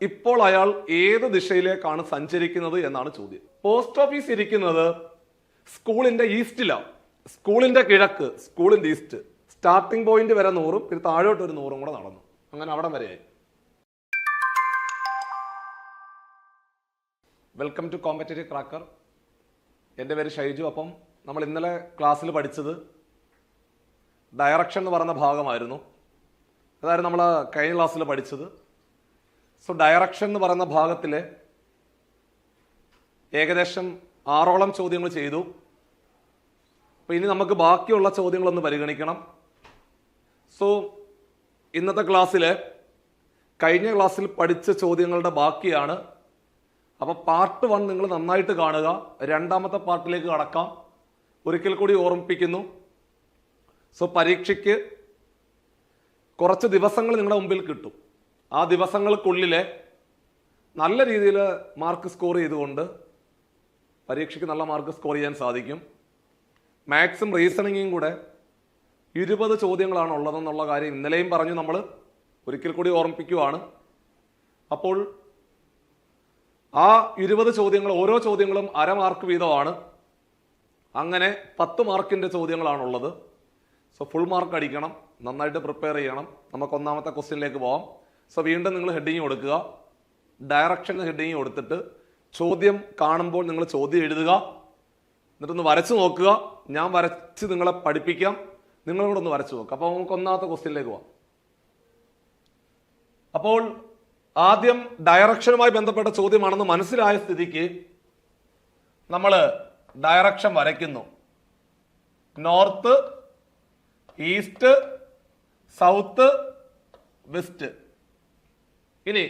ഇപ്പോൾ അയാൾ ഏത് ദിശയിലേക്കാണ് സഞ്ചരിക്കുന്നത് എന്നാണ് ചോദ്യം. പോസ്റ്റ് ഓഫീസ് ഇരിക്കുന്നത് സ്കൂളിന്റെ ഈസ്റ്റിലാണ്. സ്കൂളിന്റെ കിഴക്ക്, സ്കൂളിന്റെ ഈസ്റ്റ്. സ്റ്റാർട്ടിംഗ് പോയിന്റ് വരെ 100, പിന്നെ താഴോട്ട് ഒരു 100 കൂടെ നടന്നു. അങ്ങനെ അവിടം വരെയായി. Welcome to competitive cracker. എൻ്റെ പേര് ഷൈജു. അപ്പം നമ്മൾ ഇന്നലെ ക്ലാസ്സിൽ പഠിച്ചത് ഡയറക്ഷൻ എന്ന് പറയുന്ന ഭാഗമായിരുന്നു. അതായത് നമ്മൾ കഴിഞ്ഞ ക്ലാസ്സിൽ പഠിച്ചത്. സോ ഡയറക്ഷൻ എന്ന് പറയുന്ന ഭാഗത്തിലെ ഏകദേശം 6ഓളം ചോദ്യങ്ങൾ ചെയ്തു. അപ്പോൾ ഇനി നമുക്ക് ബാക്കിയുള്ള ചോദ്യങ്ങളൊന്ന് പരിഗണിക്കണം. സോ ഇന്നത്തെ ക്ലാസ്സിലെ കഴിഞ്ഞ ക്ലാസ്സിൽ പഠിച്ച ചോദ്യങ്ങളുടെ ബാക്കിയാണ്. അപ്പോൾ പാർട്ട് 1 നിങ്ങൾ നന്നായിട്ട് കാണുക. രണ്ടാമത്തെ പാർട്ടിലേക്ക് കടക്കാം. ഒരിക്കൽ കൂടി ഓർമ്മിപ്പിക്കുന്നു. സോ പരീക്ഷയ്ക്ക് കുറച്ച് ദിവസങ്ങൾ നിങ്ങളുടെ മുമ്പിൽ കിട്ടും. ആ ദിവസങ്ങൾക്കുള്ളിൽ നല്ല രീതിയിൽ മാർക്ക് സ്കോർ ചെയ്തുകൊണ്ട് പരീക്ഷയ്ക്ക് നല്ല മാർക്ക് സ്കോർ ചെയ്യാൻ സാധിക്കും. മാത്സും റീസണിങ്ങും കൂടെ 20 ചോദ്യങ്ങളാണ് ഉള്ളതെന്നുള്ള കാര്യം ഇന്നലെയും പറഞ്ഞു. നമ്മൾ ഒരിക്കൽ കൂടി ഓർമ്മിപ്പിക്കുവാണ്. അപ്പോൾ ആ 20 ചോദ്യങ്ങൾ, ഓരോ ചോദ്യങ്ങളും അര മാർക്ക് വീതമാണ്. അങ്ങനെ 10 മാർക്കിൻ്റെ ചോദ്യങ്ങളാണുള്ളത്. സോ ഫുൾ മാർക്ക് അടിക്കണം, നന്നായിട്ട് പ്രിപ്പയർ ചെയ്യണം. നമുക്ക് ഒന്നാമത്തെ ക്വസ്റ്റ്യനിലേക്ക് പോവാം. സോ വീണ്ടും നിങ്ങൾ ഹെഡിങ് കൊടുക്കുക. ഡയറക്ഷൻ ഹെഡിങ് കൊടുത്തിട്ട് ചോദ്യം കാണുമ്പോൾ നിങ്ങൾ ചോദ്യം എഴുതുക. എന്നിട്ടൊന്ന് വരച്ച് നോക്കുക. ഞാൻ വരച്ച് നിങ്ങളെ പഠിപ്പിക്കാം, നിങ്ങളും കൂടെ ഒന്ന് വരച്ച് നോക്കുക. അപ്പോൾ നമുക്ക് ഒന്നാമത്തെ ക്വസ്റ്റ്യനിലേക്ക് പോവാം. അപ്പോൾ ആദ്യം ഡയറക്ഷനുമായി ബന്ധപ്പെട്ട ചോദ്യമാണെന്ന് മനസ്സിലായ സ്ഥിതിക്ക് നമ്മൾ ഡയറക്ഷൻ വരയ്ക്കുന്നു. North, east, south, west. ഇനി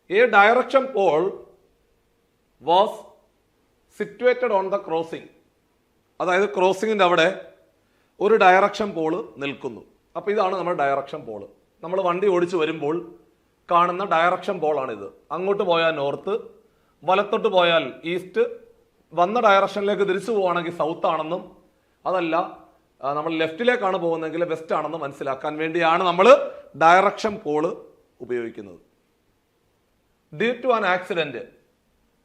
ഈ direction pole was situated on the crossing. അതായത് ക്രോസിങ്ങിൻ്റെ അവിടെ ഒരു ഡയറക്ഷൻ പോള് നിൽക്കുന്നു. അപ്പോൾ ഇതാണ് നമ്മുടെ ഡയറക്ഷൻ പോള്. നമ്മൾ വണ്ടി ഓടിച്ചു വരുമ്പോൾ കാണുന്ന ഡയറക്ഷൻ പോളാണിത്. അങ്ങോട്ട് പോയാൽ നോർത്ത്, വലത്തോട്ട് പോയാൽ ഈസ്റ്റ്, വന്ന ഡയറക്ഷനിലേക്ക് തിരിച്ചു പോവുകയാണെങ്കിൽ സൗത്ത് ആണെന്നും, അതല്ല നമ്മൾ ലെഫ്റ്റിലേക്കാണ് പോകുന്നതെങ്കിൽ വെസ്റ്റ് ആണെന്നും മനസ്സിലാക്കാൻ വേണ്ടിയാണ് നമ്മൾ ഡയറക്ഷൻ പോള് ഉപയോഗിക്കുന്നത്. ഡ്യൂ ടു ആൻ ആക്സിഡന്റ്,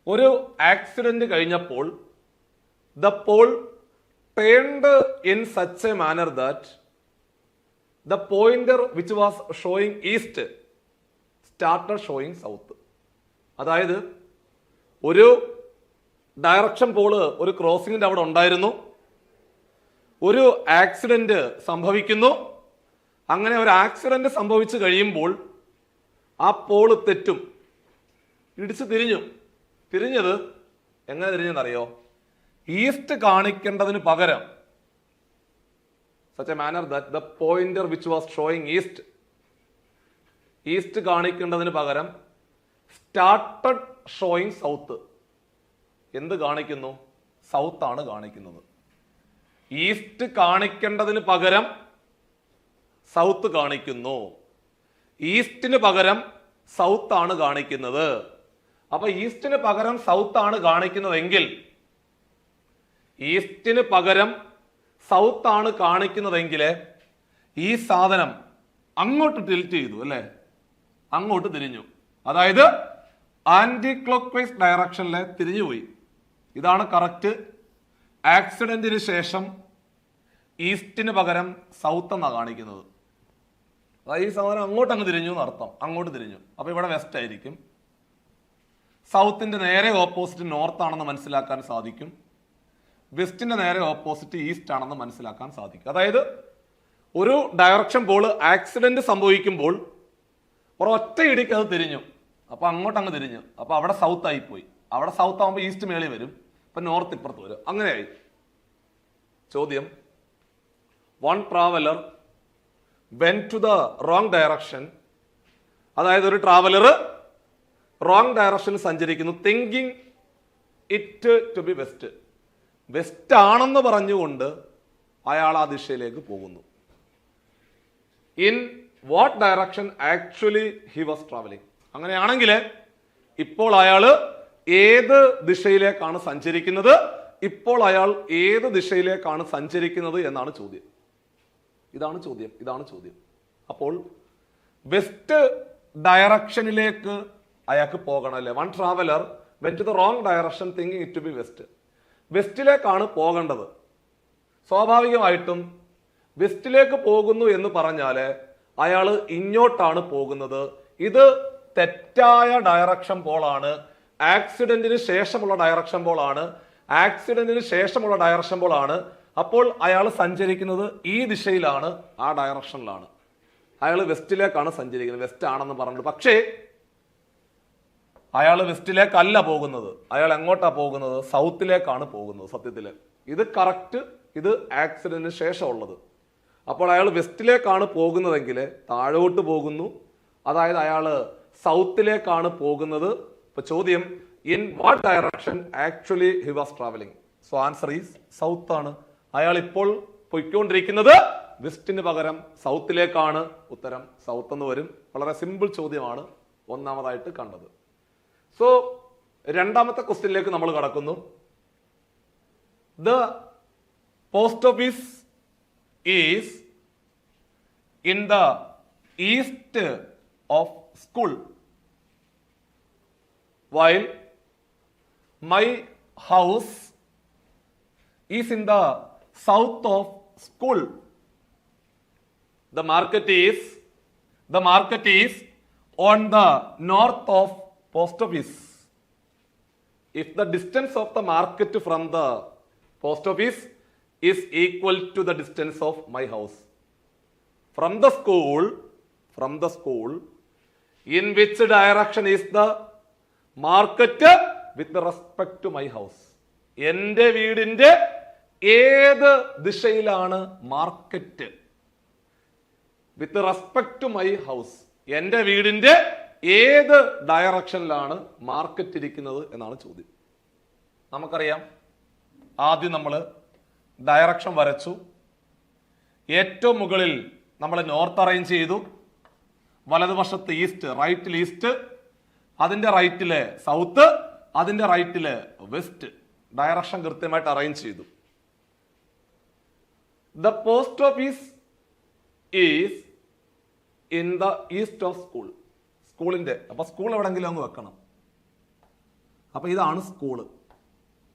ഒരു ആക്സിഡന്റ് കഴിഞ്ഞപ്പോൾ the pole turned in such a manner that the pointer which was showing east started showing south. അതായത് ഒരു ഡയറക്ഷൻ പോള് ഒരു ക്രോസിങ്ങിന്റെ അവിടെ ഉണ്ടായിരുന്നു. ഒരു ആക്സിഡന്റ് സംഭവിക്കുന്നു. അങ്ങനെ ഒരു ആക്സിഡന്റ് സംഭവിച്ചു കഴിയുമ്പോൾ ആ പോള് തെറ്റും, ഇടിച്ച് തിരിഞ്ഞു. തിരിഞ്ഞത് എങ്ങനെ തിരിഞ്ഞെന്നറിയോ? ഈസ്റ്റ് കാണിക്കേണ്ടതിന് പകരം, such a manner that the pointer which was showing east, east കാണിക്കേണ്ടതിന് പകരം സ്റ്റാർട്ടഡ് ഷോയിങ് സൗത്ത്. എന്ത് കാണിക്കുന്നു? സൗത്ത് ആണ് കാണിക്കുന്നത്. ഈസ്റ്റ് കാണിക്കേണ്ടതിന് പകരം സൗത്ത് കാണിക്കുന്നു. ഈസ്റ്റിന് പകരം സൗത്ത് ആണ് കാണിക്കുന്നത്. അപ്പൊ ഈസ്റ്റിന് പകരം സൗത്ത് ആണ് കാണിക്കുന്നതെങ്കിൽ, ഈസ്റ്റിന് പകരം സൗത്ത് ആണ് കാണിക്കുന്നതെങ്കിൽ ഈ സാധനം അങ്ങോട്ട് ടിൽറ്റ് ചെയ്തു, അല്ലെ? അങ്ങോട്ട് തിരിഞ്ഞു. അതായത് ആന്റി ക്ലോക്ക് വൈസ് ഡയറക്ഷനിൽ തിരിഞ്ഞുപോയി. ഇതാണ് കറക്റ്റ്. ആക്സിഡന്റിന് ശേഷം ഈസ്റ്റിന് പകരം സൗത്ത് എന്നാണ് കാണിക്കുന്നത്. അതായത് ഈ സാധനം അങ്ങോട്ട് അങ്ങ് തിരിഞ്ഞു എന്നർത്ഥം. അങ്ങോട്ട് തിരിഞ്ഞു. അപ്പൊ ഇവിടെ വെസ്റ്റ് ആയിരിക്കും. സൗത്തിന്റെ നേരെ ഓപ്പോസിറ്റ് നോർത്ത് ആണെന്ന് മനസ്സിലാക്കാൻ സാധിക്കും. വെസ്റ്റിന്റെ നേരെ ഓപ്പോസിറ്റ് ഈസ്റ്റ് ആണെന്ന് മനസ്സിലാക്കാൻ സാധിക്കും. അതായത് ഒരു ഡയറക്ഷൻ പോള് ആക്സിഡന്റ് സംഭവിക്കുമ്പോൾ ഒരൊറ്റ ഇടിക്ക് അത് തിരിഞ്ഞു. അപ്പൊ അങ്ങോട്ട് അങ്ങ് തിരിഞ്ഞു. അപ്പൊ അവിടെ സൗത്ത് ആയി പോയി. അവിടെ സൗത്ത് ആകുമ്പോൾ ഈസ്റ്റ് മേളിൽ വരും. അപ്പൊ നോർത്ത് ഇപ്പുറത്ത് വരും. അങ്ങനെയായി. ചോദ്യം: one traveller went to the wrong direction. അതായത് ഒരു ട്രാവലർ റോങ് ഡയറക്ഷനിൽ സഞ്ചരിക്കുന്നു. Thinking it to be west. West ആണെന്ന് പറഞ്ഞുകൊണ്ട് അയാൾ ആ ദിശയിലേക്ക് പോകുന്നു. In what direction actually he was travelling. അങ്ങനെയാണെങ്കിൽ ഇപ്പോൾ അയാൾ ഏത് ദിശയിലേക്കാണ് സഞ്ചരിക്കുന്നത്? ഇപ്പോൾ അയാൾ ഏത് ദിശയിലേക്കാണ് സഞ്ചരിക്കുന്നത് എന്നാണ് ചോദ്യം. ഇതാണ് ചോദ്യം. അപ്പോൾ വെസ്റ്റ് ഡയറക്ഷനിലേക്ക് അയാൾക്ക് പോകണം അല്ലേ? One traveller went to the wrong direction thinking it to be west. വെസ്റ്റിലേക്കാണ് പോകേണ്ടത്. സ്വാഭാവികമായിട്ടും വെസ്റ്റിലേക്ക് പോകുന്നു എന്ന് പറഞ്ഞാല് അയാൾ ഇങ്ങോട്ടാണ് പോകുന്നത്. ഇത് തെറ്റായ ഡയറക്ഷൻ പോളാണ്. ആക്സിഡന്റിന് ശേഷമുള്ള ഡയറക്ഷൻ പോളാണ്. ആക്സിഡന്റിന് ശേഷമുള്ള ഡയറക്ഷൻ പോളാണ്. അപ്പോൾ അയാൾ സഞ്ചരിക്കുന്നത് ഈ ദിശയിലാണ്, ആ ഡയറക്ഷനിലാണ്. അയാൾ വെസ്റ്റിലേക്കാണ് സഞ്ചരിക്കുന്നത്, വെസ്റ്റ് ആണെന്ന് പറഞ്ഞത്. പക്ഷേ അയാൾ വെസ്റ്റിലേക്കല്ല പോകുന്നത്. അയാൾ എങ്ങോട്ടാ പോകുന്നത്? സൗത്തിലേക്കാണ് പോകുന്നത്. സത്യത്തില് ഇത് കറക്റ്റ്, ഇത് ആക്സിഡന്റിന് ശേഷമുള്ളത്. അപ്പോൾ അയാൾ വെസ്റ്റിലേക്കാണ് പോകുന്നതെങ്കിൽ താഴോട്ട് പോകുന്നു, അതായത് അയാൾ സൗത്തിലേക്കാണ് പോകുന്നത്. ഇപ്പൊ ചോദ്യം, in what direction actually he was travelling? So answer is south ആണ്. അയാൾ ഇപ്പോൾ പൊയ്ക്കൊണ്ടിരിക്കുന്നത് വെസ്റ്റിന് പകരം സൗത്തിലേക്കാണ്. ഉത്തരം സൗത്ത് എന്ന് വരും. വളരെ സിമ്പിൾ ചോദ്യമാണ് ഒന്നാമതായിട്ട് കണ്ടത്. സോ രണ്ടാമത്തെ ക്വസ്റ്റ്യനിലേക്ക് നമ്മൾ കടക്കുന്നു. The post office is in the east of school while my house is in the south of school. The market is on the north of post office. If the distance of the market from the post office is equal to the distance of my house from the school, in which direction is the market with respect to my house? എന്റെ വീടിന്റെ ഏത് ദിശയിലാണ് market? With respect to my house, എന്റെ വീടിന്റെ ഏത് ഡയറക്ഷനിലാണ് market ഇരിക്കുന്നത് എന്നാണ് ചോദ്യം. നമുക്കറിയാം, ആദ്യം നമ്മൾ ഡയറക്ഷൻ വരച്ചു. ഏറ്റവും മുകളിൽ നമ്മൾ നോർത്ത് അറേഞ്ച് ചെയ്തു, വലതുവശത്ത് ഈസ്റ്റ്, റൈറ്റിൽ ഈസ്റ്റ്, അതിന്റെ റൈറ്റില് സൗത്ത്, അതിന്റെ റൈറ്റില് വെസ്റ്റ്. ഡയറക്ഷൻ കൃത്യമായിട്ട് അറേഞ്ച് ചെയ്തു. The post office is in the east of school. സ്കൂളിന്റെ, അപ്പൊ സ്കൂൾ എവിടെങ്കിലും അങ്ങ് വെക്കണം. അപ്പൊ ഇതാണ് സ്കൂള്,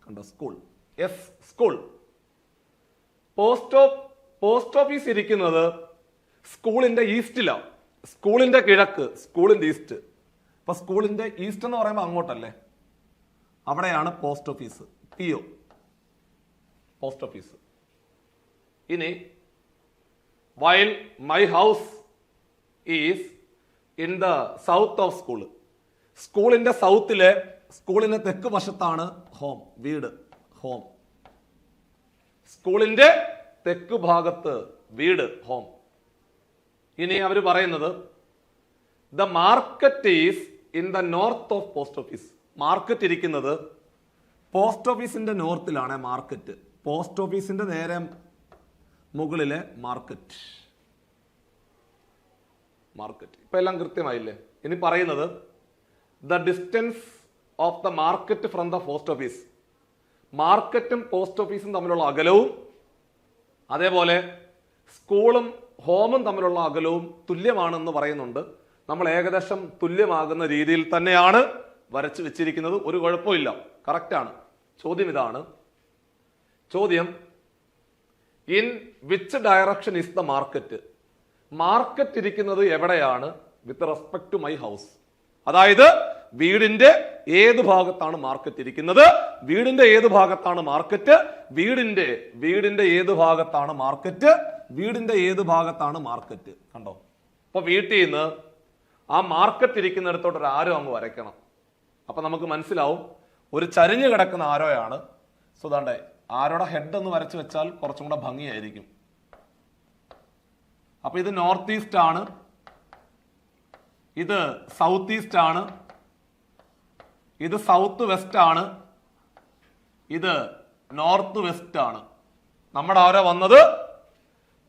കണ്ടോ? School, yes, school. Post office ഇരിക്കുന്നത് സ്കൂളിന്റെ ഈസ്റ്റിലാണ്. സ്കൂളിന്റെ കിഴക്ക്, സ്കൂളിന്റെ ഈസ്റ്റ്. അപ്പൊ സ്കൂളിന്റെ ഈസ്റ്റ് എന്ന് പറയുമ്പോൾ അങ്ങോട്ടല്ലേ, അവിടെയാണ് post office, PO, post office. ഇനി while my house is in the south of school. സ്കൂളിന്റെ സൗത്തിലെ, സ്കൂളിന്റെ തെക്ക് വശത്താണ് ഹോം, വീട്, ഹോം. സ്കൂളിന്റെ തെക്ക് ഭാഗത്ത് വീട്, ഹോം. ഇനി അവർ പറയുന്നത് the market is in the north of post office. Market ഇരിക്കുന്നത് പോസ്റ്റ് ഓഫീസിന്റെ നോർത്തിലാണ്. മാർക്കറ്റ് പോസ്റ്റ് ഓഫീസിന്റെ നേരെ മുകളിലെ മാർക്കറ്റ്. ഇപ്പൊ എല്ലാം കൃത്യമായില്ലേ? ഇനി പറയുന്നത് the distance of the market from the post office. മാർക്കറ്റും പോസ്റ്റ് ഓഫീസും തമ്മിലുള്ള അകലവും, അതേപോലെ സ്കൂളും ഹോമും തമ്മിലുള്ള അകലവും തുല്യമാണെന്ന് പറയുന്നുണ്ട്. നമ്മൾ ഏകദേശം തുല്യമാകുന്ന രീതിയിൽ തന്നെയാണ് വരച്ചു വെച്ചിരിക്കുന്നത്. ഒരു കുഴപ്പമില്ല, കറക്റ്റ് ആണ്. ചോദ്യം ഇതാണ്. ചോദ്യം, in which direction is the market? Market ഇരിക്കുന്നത് എവിടെയാണ്? With respect to my house. അതായത് വീടിന്റെ ഏത് ഭാഗത്താണ് മാർക്കറ്റ് ഇരിക്കുന്നത്? വീടിന്റെ ഏത് ഭാഗത്താണ് മാർക്കറ്റ്? വീടിന്റെ ഏത് ഭാഗത്താണ് മാർക്കറ്റ്? വീടിന്റെ ഏത് ഭാഗത്താണ് മാർക്കറ്റ്? കണ്ടോ? അപ്പൊ വീട്ടിൽ നിന്ന് ആ മാർക്കറ്റ് ഇരിക്കുന്നിടത്തോട്ട് ഒരു ആരോ അങ്ങ് വരയ്ക്കണം. അപ്പൊ നമുക്ക് മനസ്സിലാവും ഒരു ചരിഞ്ഞു കിടക്കുന്ന ആരോയാണ്. സോ ദാണ്ടെ ആരോടെ ഹെഡ് ഒന്ന് വരച്ചു വെച്ചാൽ കുറച്ചും കൂടെ ഭംഗിയായിരിക്കും. അപ്പൊ ഇത് നോർത്ത് ഈസ്റ്റ് ആണ്, ഇത് സൗത്ത് ഈസ്റ്റ് ആണ്, ഇത് സൗത്ത് വെസ്റ്റ് ആണ്, ഇത് നോർത്ത് വെസ്റ്റ് ആണ്. നമ്മുടെ ആരോ വന്നത്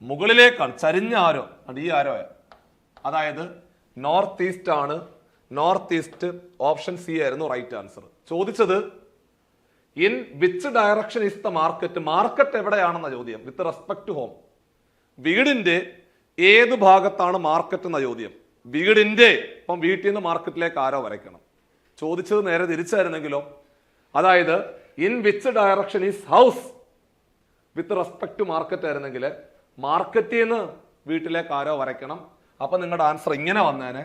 മുകളിലേക്കാണ്, ചരിഞ്ഞ ആരോ, അത് ഈ ആരോയാ. അതായത് നോർത്ത് ഈസ്റ്റ് ആണ്. നോർത്ത് ഈസ്റ്റ്, ഓപ്ഷൻ സി ആയിരുന്നു റൈറ്റ് ആൻസർ. ചോദിച്ചത് in which direction is the market? Market എവിടെയാണെന്ന ചോദ്യം. വിത്ത് റെസ്പെക്ട് ടു ഹോം, വീടിന്റെ ഏത് ഭാഗത്താണ് മാർക്കറ്റ് എന്ന ചോദ്യം. വീടിന്റെ ഇപ്പം വീട്ടിൽ നിന്ന് മാർക്കറ്റിലേക്ക് ആരോ വരയ്ക്കണം. ചോദിച്ചത് നേരെ തിരിച്ചായിരുന്നെങ്കിലോ, അതായത് in which direction is house with respect to market ആയിരുന്നെങ്കിൽ മാർക്കറ്റിൽ നിന്ന് വീട്ടിലേക്ക് ആരോ വരയ്ക്കണം. അപ്പൊ നിങ്ങളുടെ ആൻസർ ഇങ്ങനെ വന്നേനെ,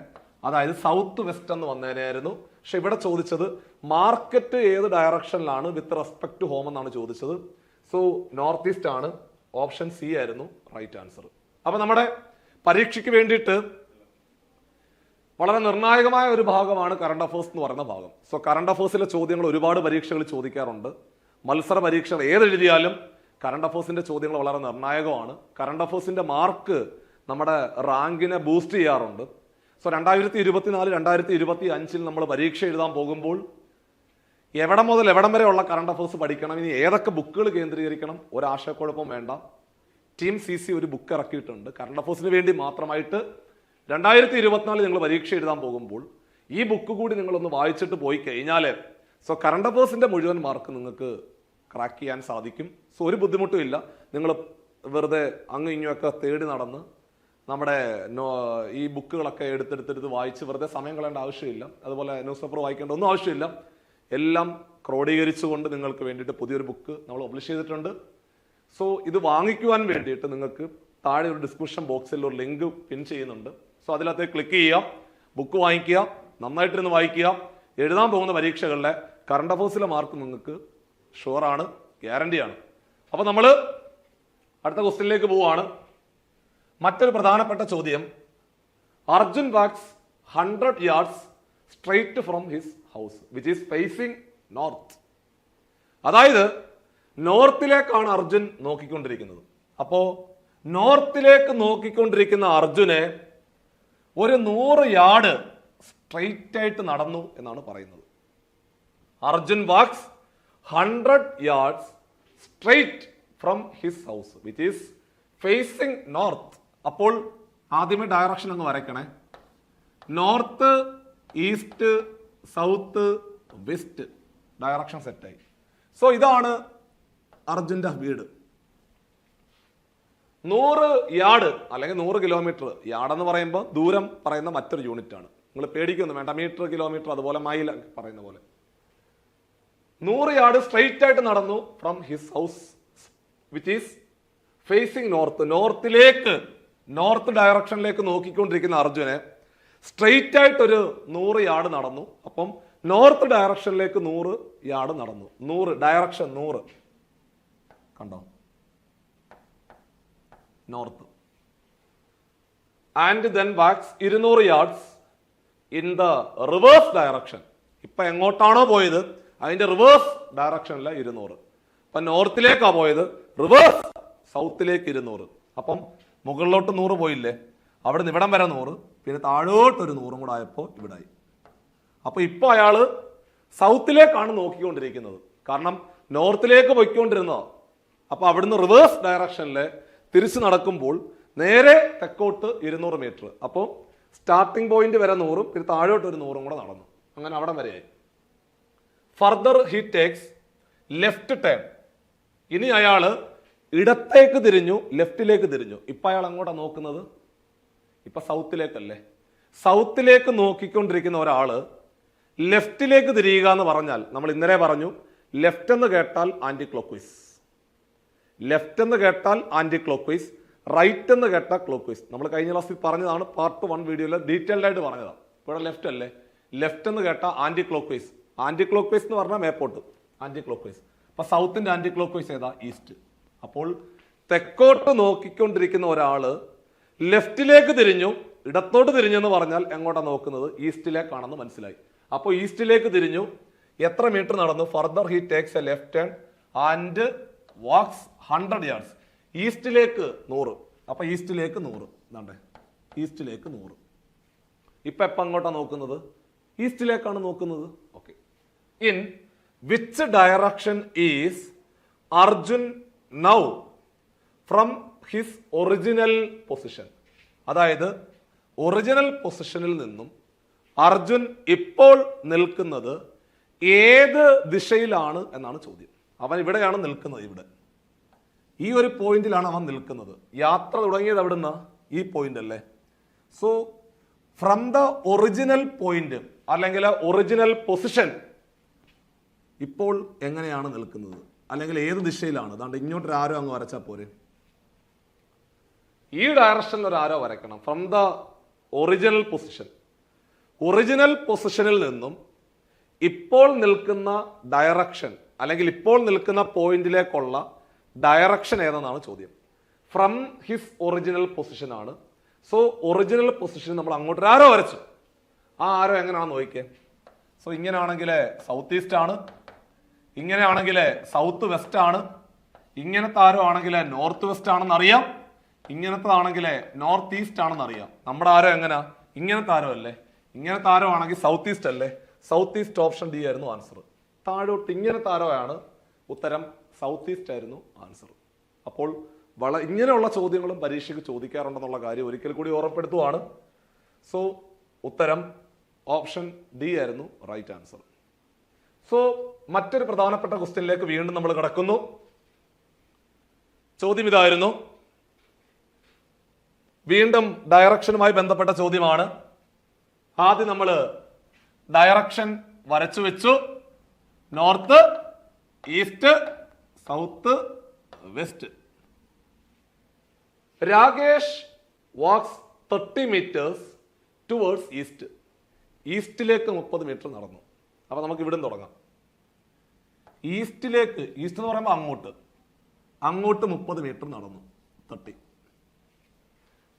അതായത് സൗത്ത് വെസ്റ്റ് എന്ന് വന്നേനായിരുന്നു. പക്ഷെ ഇവിടെ ചോദിച്ചത് മാർക്കറ്റ് ഏത് ഡയറക്ഷനിലാണ് വിത്ത് റെസ്പെക്ട് ടു ഹോം എന്നാണ് ചോദിച്ചത്. സോ നോർത്ത് ഈസ്റ്റ് ആണ്, ഓപ്ഷൻ സി ആയിരുന്നു റൈറ്റ് ആൻസർ. അപ്പൊ നമ്മുടെ പരീക്ഷയ്ക്ക് വേണ്ടിയിട്ട് വളരെ നിർണായകമായ ഒരു ഭാഗമാണ് കറണ്ട് അഫേഴ്സ് എന്ന് പറയുന്ന ഭാഗം. സോ കറണ്ട് അഫേഴ്സിലെ ചോദ്യങ്ങൾ ഒരുപാട് പരീക്ഷകൾ ചോദിക്കാറുണ്ട്. മത്സര പരീക്ഷകൾ ഏതെഴുതിയാലും കറണ്ട് അഫേഴ്സിന്റെ ചോദ്യങ്ങൾ വളരെ നിർണായകമാണ്. കറണ്ട് അഫേഴ്സിന്റെ മാർക്ക് നമ്മുടെ റാങ്കിനെ ബൂസ്റ്റ് ചെയ്യാറുണ്ട്. സോ 2024, 2025 നമ്മൾ പരീക്ഷ എഴുതാൻ പോകുമ്പോൾ എവിടെ മുതൽ എവിടം വരെയുള്ള കറണ്ട് അഫേഴ്സ് പഠിക്കണം, ഇനി ഏതൊക്കെ ബുക്കുകൾ കേന്ദ്രീകരിക്കണം, ഒരാശയക്കുഴപ്പം വേണ്ട. ടീം CC ഒരു ബുക്ക് ഇറക്കിയിട്ടുണ്ട് കറണ്ട് അഫേഴ്സിന് വേണ്ടി മാത്രമായിട്ട്. 2024 നിങ്ങൾ പരീക്ഷ എഴുതാൻ പോകുമ്പോൾ ഈ ബുക്ക് കൂടി നിങ്ങളൊന്ന് വായിച്ചിട്ട് പോയി കഴിഞ്ഞാൽ സോ കറണ്ട് അഫേഴ്സിന്റെ മുഴുവൻ മാർക്ക് നിങ്ങൾക്ക് ക്രാക്ക് ചെയ്യാൻ സാധിക്കും. സോ ഒരു ബുദ്ധിമുട്ടും ഇല്ല. നിങ്ങൾ വെറുതെ അങ്ങും ഇങ്ങുമൊക്കെ തേടി നടന്ന് നമ്മുടെ ഈ ബുക്കുകളൊക്കെ എടുത്തെടുത്ത് വായിച്ച് വെറുതെ സമയം കളയേണ്ട ആവശ്യമില്ല. അതുപോലെ ന്യൂസ് പേപ്പർ വായിക്കേണ്ട ഒന്നും ആവശ്യമില്ല. എല്ലാം ക്രോഡീകരിച്ചുകൊണ്ട് നിങ്ങൾക്ക് വേണ്ടിയിട്ട് പുതിയൊരു ബുക്ക് നമ്മൾ പബ്ലിഷ് ചെയ്തിട്ടുണ്ട്. സോ ഇത് വാങ്ങിക്കുവാൻ വേണ്ടിയിട്ട് നിങ്ങൾക്ക് താഴെ ഒരു ഡിസ്ക്രിപ്ഷൻ ബോക്സിൽ ഒരു ലിങ്ക് പിൻ ചെയ്യുന്നുണ്ട്. സോ അതിനകത്ത് ക്ലിക്ക് ചെയ്യുക, ബുക്ക് വാങ്ങിക്കുക, നന്നായിട്ടിരുന്ന് വായിക്കുക. എഴുതാൻ പോകുന്ന പരീക്ഷകളിലെ കറണ്ട് അഫേഴ്സിലെ മാർക്ക് നിങ്ങൾക്ക് ഷുവറാണ്, ഗ്യാരണ്ടിയാണ്. അപ്പൊ നമ്മൾ അടുത്ത ക്വസ്റ്റ്യനിലേക്ക് പോവുകയാണ്. മറ്റൊരു പ്രധാനപ്പെട്ട ചോദ്യം, Arjun walks 100 yards straight from his house which is facing north. അതായത് നോർത്തിലേക്കാണ് അർജുൻ നോക്കിക്കൊണ്ടിരിക്കുന്നത്. അപ്പോ നോർത്തിലേക്ക് നോക്കിക്കൊണ്ടിരിക്കുന്ന അർജുനെ ഒരു 100 യാർഡ് സ്ട്രെയിറ്റ് ആയിട്ട് നടന്നു എന്നാണ് പറയുന്നത്. Arjun walks 100 yards straight from his house which is facing north. അപ്പോൾ ആദ്യമേ ഡയറക്ഷൻ അങ്ങ് വരയ്ക്കണേ. North, east, south, west direction സെറ്റായി. സോ ഇതാണ് അർജുന്റെ വീട്. 100 യാർഡ് അല്ലെങ്കിൽ 100 കിലോമീറ്റർ. യാർഡ് എന്ന് പറയുമ്പോൾ ദൂരം പറയുന്ന മറ്റൊരു യൂണിറ്റ് ആണ്. നിങ്ങൾ പേടിക്കൊന്നും വേണ്ട, മീറ്റർ, കിലോമീറ്റർ, അതുപോലെ മൈൽ പറയുന്ന പോലെ. 100 യാർഡ് സ്ട്രെയിറ്റ് ആയിട്ട് നടന്നു from his house which is facing north. North ഡയറക്ഷനിലേക്ക് നോക്കിക്കൊണ്ടിരിക്കുന്ന അർജുനെ സ്ട്രെയിറ്റ് ആയിട്ട് ഒരു 100 യാർഡ് നടന്നു. അപ്പം നോർത്ത് ഡയറക്ഷനിലേക്ക് 100 യാർഡ് നടന്നു. 100 ഡയറക്ഷൻ 100 കണ്ടോ, north. And then walks 200 yards in the reverse direction. ഇപ്പൊ എങ്ങോട്ടാണോ പോയത് അതിന്റെ റിവേഴ്സ് ഡയറക്ഷനിലെ 200. അപ്പൊ നോർത്തിലേക്കാ പോയത്, റിവേഴ്സ് സൗത്തിലേക്ക് 200. അപ്പം മുകളിലോട്ട് 100 പോയില്ലേ, അവിടെ നിന്ന് ഇവിടം വരെ 100, പിന്നെ താഴോട്ടൊരു 100 കൂടെ ആയപ്പോ ഇവിടെ ആയി. അപ്പൊ ഇപ്പൊ അയാള് സൗത്തിലേക്കാണ് നോക്കിക്കൊണ്ടിരിക്കുന്നത്, കാരണം നോർത്തിലേക്ക് പോയിക്കൊണ്ടിരുന്നോ. അപ്പൊ അവിടുന്ന് റിവേഴ്സ് ഡയറക്ഷനിൽ തിരിച്ചു നടക്കുമ്പോൾ നേരെ തെക്കോട്ട് 200 മീറ്റർ. അപ്പോൾ സ്റ്റാർട്ടിംഗ് പോയിന്റ് വരെ 100, പിന്നെ താഴോട്ട് ഒരു 100 കൂടെ നടന്നു. അങ്ങനെ അവിടം വരെയായി. Further he takes left turn. ഇനി അയാള് ഇടത്തേക്ക് തിരിഞ്ഞു, ലെഫ്റ്റിലേക്ക് തിരിഞ്ഞു. ഇപ്പൊ അയാൾ അങ്ങോട്ടാ നോക്കുന്നത്, ഇപ്പൊ സൗത്തിലേക്കല്ലേ. സൗത്തിലേക്ക് നോക്കിക്കൊണ്ടിരിക്കുന്ന ഒരാള് ലെഫ്റ്റിലേക്ക് തിരിയുക എന്ന് പറഞ്ഞാൽ, നമ്മൾ ഇന്നലെ പറഞ്ഞു ലെഫ്റ്റ് എന്ന് കേട്ടാൽ ആന്റി ക്ലോക്ക് വൈസ്, ലെഫ്റ്റ് എന്ന് കേട്ടാൽ ആന്റി ക്ലോക്ക് വൈസ്, റൈറ്റ് എന്ന് കേട്ടാൽ ക്ലോക്ക് വൈസ്. നമ്മൾ കഴിഞ്ഞ ക്ലാസ്സിൽ പറഞ്ഞതാണ്, പാർട്ട് 1 വീഡിയോയിൽ ഡീറ്റെയിൽഡ് ആയിട്ട് പറഞ്ഞതാണ്. ഇവിടെ ലെഫ്റ്റ് അല്ലേ, ലെഫ്റ്റ് എന്ന് കേട്ടാൽ anticlockwise. Anticlockwise എന്ന് പറഞ്ഞാൽ മേപ്പോട്ട് ആന്റി ക്ലോക്ക് വൈസ്. അപ്പൊ സൗത്തിന്റെ ആന്റി ക്ലോക്ക് വൈസ് ഏതാ, ഈസ്റ്റ്. അപ്പോൾ തെക്കോട്ട് നോക്കിക്കൊണ്ടിരിക്കുന്ന ഒരാള് ലെഫ്റ്റിലേക്ക് തിരിഞ്ഞു, ഇടത്തോട്ട് തിരിഞ്ഞെന്ന് പറഞ്ഞാൽ എങ്ങോട്ടാണ് നോക്കുന്നത്, ഈസ്റ്റിലേക്കാണെന്ന് മനസ്സിലായി. അപ്പോൾ ഈസ്റ്റിലേക്ക് തിരിഞ്ഞു. എത്ര മീറ്റർ നടന്നു? Further he takes a left turn and walks 100 yards. ഈസ്റ്റിലേക്ക് 100. അപ്പൊ ഈസ്റ്റിലേക്ക് 100. എന്താണ്ടേ, ഈസ്റ്റിലേക്ക് 100. ഇപ്പൊ എപ്പോ അങ്ങോട്ടാണ് നോക്കുന്നത്, ഈസ്റ്റിലേക്കാണ് നോക്കുന്നത്. Okay. In which direction is Arjun now from his original position? അതായത് ഒറിജിനൽ പൊസിഷനിൽ നിന്നും അർജുൻ ഇപ്പോൾ നിൽക്കുന്നത് ഏത് ദിശയിലാണ് എന്നാണ് ചോദ്യം. അവൻ ഇവിടെയാണ് നിൽക്കുന്നത്, ഇവിടെ ഈ ഒരു പോയിന്റിലാണ് അവൻ നിൽക്കുന്നത്. യാത്ര തുടങ്ങിയത് എവിടുന്ന, ഈ പോയിന്റ് അല്ലേ. So from the original point അല്ലെങ്കിൽ ഒറിജിനൽ പൊസിഷൻ ഇപ്പോൾ എങ്ങനെയാണ് നിൽക്കുന്നത്, അല്ലെങ്കിൽ ഏത് ദിശയിലാണ്? അതാണ്ട് ഇങ്ങോട്ടൊരു ആരോ അങ്ങ് വരച്ചാൽ പോരെ. ഈ ഡയറക്ഷനിൽ ഒരു ആരോ വരയ്ക്കണം. From the original position, original പൊസിഷനിൽ നിന്നും ഇപ്പോൾ നിൽക്കുന്ന ഡയറക്ഷൻ അല്ലെങ്കിൽ ഇപ്പോൾ നിൽക്കുന്ന പോയിന്റിലേക്കുള്ള ഡയറക്ഷൻ ഏതെന്നാണ് ചോദ്യം. ഫ്രം ഹിസ് ഒറിജിനൽ പൊസിഷൻ ആണ്. സോ ഒറിജിനൽ പൊസിഷൻ നമ്മൾ അങ്ങോട്ടൊരു ആരോ വരച്ചു. ആ ആരോ എങ്ങനെയാണെന്ന് നോക്കിക്കേ. സോ ഇങ്ങനെയാണെങ്കിൽ സൗത്ത് ഈസ്റ്റ് ആണ്, ഇങ്ങനെയാണെങ്കിൽ സൗത്ത് വെസ്റ്റ് ആണ്, ഇങ്ങനത്തെ ആരോ ആണെങ്കിൽ നോർത്ത് വെസ്റ്റ് ആണെന്ന് അറിയാം, ഇങ്ങനത്തതാണെങ്കിൽ നോർത്ത് ഈസ്റ്റ് ആണെന്ന് അറിയാം. നമ്മുടെ ആരോ എങ്ങനെയാ? ഇങ്ങനത്തെ ആരോ അല്ലേ? ഇങ്ങനത്തെ ആരോ ആണെങ്കിൽ സൗത്ത് ഈസ്റ്റ് അല്ലേ? സൗത്ത് ഈസ്റ്റ് ഓപ്ഷൻ ഡി ആയിരുന്നു ആൻസർ. താഴോട്ട് ഇങ്ങനത്തെ ആരോ ആണ് ഉത്തരം, സൗത്ത് ഈസ്റ്റ് ആയിരുന്നു ആൻസർ. അപ്പോൾ ഇങ്ങനെയുള്ള ചോദ്യങ്ങളും പരീക്ഷയ്ക്ക് ചോദിക്കാറുണ്ടെന്നുള്ള കാര്യം ഒരിക്കൽ കൂടി ഓർമ്മപ്പെടുത്തുവാണ്. സോ ഉത്തരം ഓപ്ഷൻ ഡി ആയിരുന്നു റൈറ്റ് ആൻസർ. സോ മറ്റൊരു പ്രധാനപ്പെട്ട ക്വസ്റ്റ്യനിലേക്ക് വീണ്ടും നമ്മൾ കിടക്കുന്നു. ചോദ്യം ഇതായിരുന്നു, വീണ്ടും ഡയറക്ഷനുമായി ബന്ധപ്പെട്ട ചോദ്യമാണ്. ആദ്യം നമ്മൾ ഡയറക്ഷൻ വരച്ചു വെച്ചു. North, east, south, west. Rakesh walks 30 meters towards east. ഈസ്റ്റിലേക്ക് 30 മീറ്റർ നടന്നു. അപ്പൊ നമുക്ക് ഇവിടുന്ന് തുടങ്ങാം. ഈസ്റ്റിലേക്ക്, ഈസ്റ്റ് എന്ന് പറയുമ്പോൾ അങ്ങോട്ട് 30 മീറ്റർ നടന്നു. 30.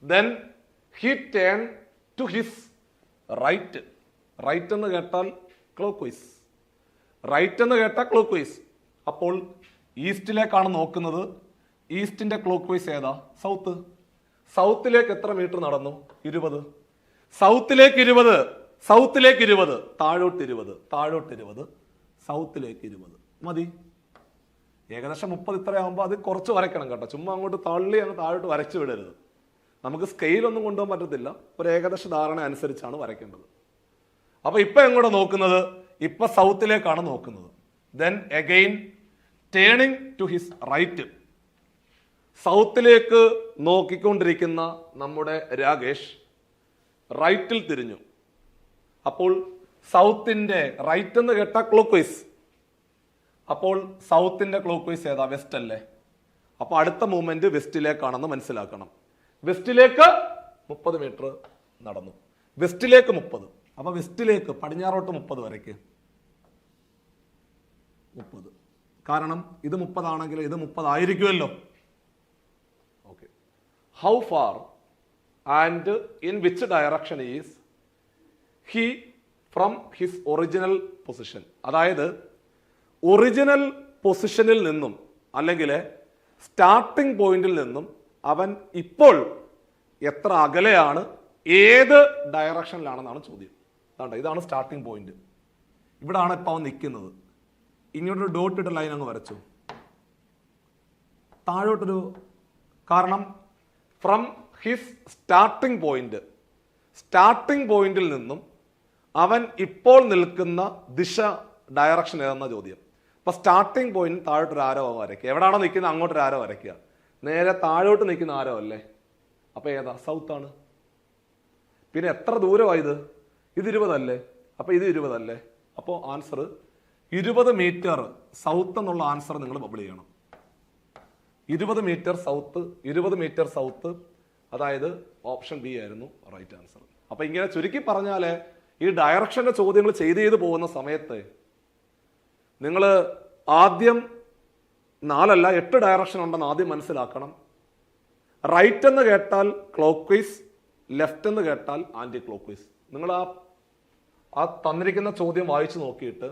Then he turned to his right. Right എന്ന് കേട്ടാൽ ക്ലോക്ക് വൈസ്, റൈറ്റ് എന്ന് കേട്ടാൽ ക്ലോക്ക് വൈസ്. അപ്പോൾ ഈസ്റ്റിലേക്കാണ് നോക്കുന്നത്. ഈസ്റ്റിന്റെ ക്ലോക്ക് വൈസ് ഏതാ? സൗത്ത്. സൗത്തിലേക്ക് എത്ര മീറ്റർ നടന്നു? 20. സൗത്തിലേക്ക് 20, സൗത്തിലേക്ക് 20, താഴോട്ട് 20, താഴോട്ട് 20, സൗത്തിലേക്ക് 20 മതി. ഏകദേശം 30 ഇത്രയാകുമ്പോൾ അത് കുറച്ച് വരയ്ക്കണം കേട്ടോ. ചുമ്മാ അങ്ങോട്ട് തള്ളി അങ്ങ് താഴോട്ട് വരച്ചു വിടരുത്. നമുക്ക് സ്കെയിലൊന്നും കൊണ്ടുപോകാൻ പറ്റത്തില്ല. ഒരു ഏകദേശ ധാരണ അനുസരിച്ചാണ് വരയ്ക്കേണ്ടത്. അപ്പൊ ഇപ്പൊ എങ്ങോട്ടാ നോക്കുന്നത്? ഇപ്പൊ സൗത്തിലേക്കാണ് നോക്കുന്നത്. Then again turning to his right. സൗത്തിലേക്ക് നോക്കിക്കൊണ്ടിരിക്കുന്ന നമ്മുടെ രാകേഷ് റൈറ്റിൽ തിരിഞ്ഞു. അപ്പോൾ സൗത്തിന്റെ റൈറ്റ് എന്ന് കേട്ട ക്ലോക്ക് വൈസ്. അപ്പോൾ സൗത്തിന്റെ ക്ലോക്ക് വൈസ് ഏതാ? വെസ്റ്റ് അല്ലേ? അപ്പൊ അടുത്ത മൂവ്മെന്റ് വെസ്റ്റിലേക്കാണെന്ന് മനസ്സിലാക്കണം. വെസ്റ്റിലേക്ക് 30 മീറ്റർ നടന്നു. വെസ്റ്റിലേക്ക് 30. അപ്പൊ വെസ്റ്റിലേക്ക് പടിഞ്ഞാറോട്ട് 30 വരയ്ക്ക്. 30. കാരണം ഇത് 30 ആണെങ്കിൽ ഇത് 30 ആയിരിക്കുമല്ലോ. Okay. How far and in which direction is he from his original position? അതായത് ഒറിജിനൽ പൊസിഷനിൽ നിന്നും അല്ലെങ്കിൽ സ്റ്റാർട്ടിംഗ് പോയിന്റിൽ നിന്നും അവൻ ഇപ്പോൾ എത്ര അകലെയാണ്, ഏത് ഡയറക്ഷനിലാണെന്നാണ് ചോദ്യം. ഇതാണ് സ്റ്റാർട്ടിംഗ് പോയിന്റ്. ഇവിടാണ് ഇപ്പൊ അവൻ നിൽക്കുന്നത്. ഇങ്ങോട്ടൊരു ഡോട്ട് ഇട്ട ലൈൻ അങ്ങ് വരച്ചു. താഴോട്ടൊരു, കാരണം ഫ്രം ഹിസ് സ്റ്റാർട്ടിംഗ് പോയിന്റിൽ നിന്നും അവൻ ഇപ്പോൾ നിൽക്കുന്ന ദിശ, ഡയറക്ഷൻ ഏതെന്ന ചോദ്യം. അപ്പൊ സ്റ്റാർട്ടിംഗ് പോയിന്റ് താഴോട്ടൊരു ആരോ വരയ്ക്കുക. എവിടാണോ നിൽക്കുന്നത് അങ്ങോട്ടൊരു ആരോ വരയ്ക്കുക. നേരെ താഴോട്ട് നിൽക്കുന്ന ആരോ അല്ലേ? അപ്പൊ ഏതാ? സൗത്ത് ആണ്. പിന്നെ എത്ര ദൂരമായത്? ഇത് 20 അല്ലേ? അപ്പൊ ഇത് 20 അല്ലേ? അപ്പോൾ ആൻസർ 20 മീറ്റർ സൗത്ത് എന്നുള്ള ആൻസർ നിങ്ങൾ ബബിൾ ചെയ്യണം. 20 മീറ്റർ സൗത്ത്, 20 മീറ്റർ സൗത്ത്, അതായത് ഓപ്ഷൻ ബി ആയിരുന്നു റൈറ്റ് ആൻസർ. അപ്പൊ ഇങ്ങനെ ചുരുക്കി പറഞ്ഞാല് ഈ ഡയറക്ഷന്റെ ചോദ്യങ്ങൾ ചെയ്ത് പോകുന്ന സമയത്ത് നിങ്ങൾ ആദ്യം 4 അല്ല 8 ഡയറക്ഷൻ ഉണ്ടെന്ന് ആദ്യം മനസ്സിലാക്കണം. റൈറ്റ് എന്ന് കേട്ടാൽ ക്ലോക്ക് വൈസ്, ലെഫ്റ്റ് എന്ന് കേട്ടാൽ ആന്റി ക്ലോക്ക് വൈസ്. നിങ്ങൾ ആ തന്നിരിക്കുന്ന ചോദ്യം വായിച്ചു നോക്കിയിട്ട്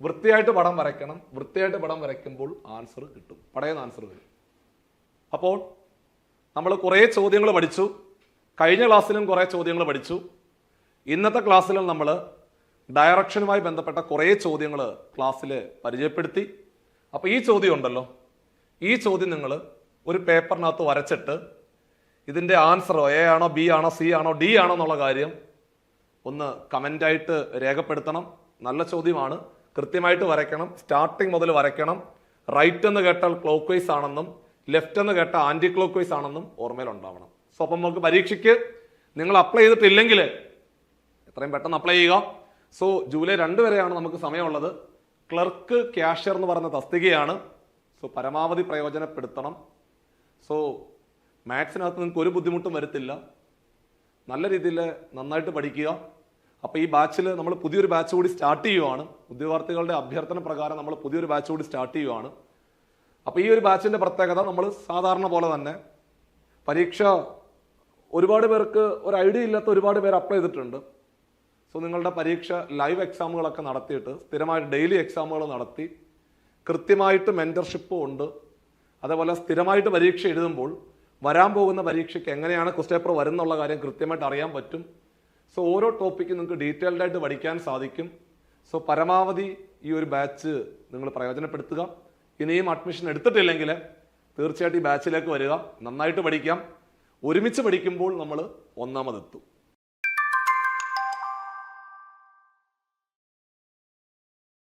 വൃത്തിയായിട്ട് പടം വരയ്ക്കണം. വൃത്തിയായിട്ട് പടം വരയ്ക്കുമ്പോൾ ആൻസർ കിട്ടും, പടയുന്ന ആൻസർ വരും. അപ്പോൾ നമ്മൾ കുറേ ചോദ്യങ്ങൾ പഠിച്ചു. കഴിഞ്ഞ ക്ലാസ്സിലും കുറേ ചോദ്യങ്ങൾ പഠിച്ചു. ഇന്നത്തെ ക്ലാസ്സിലും നമ്മൾ ഡയറക്ഷനുമായി ബന്ധപ്പെട്ട കുറേ ചോദ്യങ്ങൾ ക്ലാസ്സിൽ പരിചയപ്പെടുത്തി. അപ്പോൾ ഈ ചോദ്യം ഉണ്ടല്ലോ, ഈ ചോദ്യം നിങ്ങൾ ഒരു പേപ്പറിനകത്ത് വരച്ചിട്ട് ഇതിൻ്റെ ആൻസർ എ ആണോ, ബി ആണോ, സി ആണോ, ഡി ആണോ എന്നുള്ള കാര്യം ഒന്ന് കമൻ്റായിട്ട് രേഖപ്പെടുത്തണം. നല്ല ചോദ്യമാണ്, കൃത്യമായിട്ട് വരയ്ക്കണം. സ്റ്റാർട്ടിങ് മുതൽ വരയ്ക്കണം. റൈറ്റ് എന്ന് കേട്ടാൽ ക്ലോക്ക് വൈസ് ആണെന്നും ലെഫ്റ്റ് എന്ന് കേട്ടാൽ ആന്റി ക്ലോക്ക് വൈസ് ആണെന്നും ഓർമ്മയിൽ ഉണ്ടാവണം. സോ അപ്പം നമുക്ക് പരീക്ഷയ്ക്ക് നിങ്ങൾ അപ്ലൈ ചെയ്തിട്ടില്ലെങ്കിൽ എത്രയും പെട്ടെന്ന് അപ്ലൈ ചെയ്യുക. സോ ജൂലൈ 2 വരെയാണ് നമുക്ക് സമയമുള്ളത്. ക്ലർക്ക് ക്യാഷ്യർ എന്ന് പറയുന്ന തസ്തികയാണ്. സോ പരമാവധി പ്രയോജനപ്പെടുത്തണം. സോ മാത്സിനകത്ത് നിങ്ങൾക്ക് ഒരു ബുദ്ധിമുട്ടും വരത്തില്ല. നല്ല രീതിയിൽ നന്നായിട്ട് പഠിക്കുക. അപ്പോൾ ഈ ബാച്ചിൽ നമ്മൾ പുതിയൊരു ബാച്ച് കൂടി സ്റ്റാർട്ട് ചെയ്യുവാണ്. ഉദ്യോഗാർത്ഥികളുടെ അഭ്യർത്ഥന പ്രകാരം നമ്മൾ പുതിയൊരു ബാച്ച് കൂടി സ്റ്റാർട്ട് ചെയ്യുവാണ്. അപ്പോൾ ഈ ഒരു ബാച്ചിൻ്റെ പ്രത്യേകത, നമ്മൾ സാധാരണ പോലെ തന്നെ പരീക്ഷ ഒരുപാട് പേർക്ക് ഒരു ഐഡിയ ഇല്ലാത്ത ഒരുപാട് പേര് അപ്ലൈ ചെയ്തിട്ടുണ്ട്. സോ നിങ്ങളുടെ പരീക്ഷ ലൈവ് എക്സാമുകളൊക്കെ നടത്തിയിട്ട് സ്ഥിരമായിട്ട് ഡെയിലി എക്സാമുകൾ നടത്തി കൃത്യമായിട്ട് മെൻറ്റർഷിപ്പും ഉണ്ട്. അതേപോലെ സ്ഥിരമായിട്ട് പരീക്ഷ എഴുതുമ്പോൾ വരാൻ പോകുന്ന പരീക്ഷയ്ക്ക് എങ്ങനെയാണ് ക്വസ്റ്റ്യൻ പേപ്പർ വരുന്നുള്ള കാര്യം കൃത്യമായിട്ട് അറിയാൻ പറ്റും. സോ ഓരോ ടോപ്പിക്കും നിങ്ങൾക്ക് ഡീറ്റെയിൽഡ് ആയിട്ട് പഠിക്കാൻ സാധിക്കും. സോ പരമാവധി ഈ ഒരു ബാച്ച് നിങ്ങൾ പ്രയോജനപ്പെടുത്തുക. ഇനിയും അഡ്മിഷൻ എടുത്തിട്ടില്ലെങ്കിൽ തീർച്ചയായിട്ടും ഈ ബാച്ചിലേക്ക് വരിക. നന്നായിട്ട് പഠിക്കാം. ഒരുമിച്ച് പഠിക്കുമ്പോൾ നമ്മൾ ഒന്നാമതെത്തും.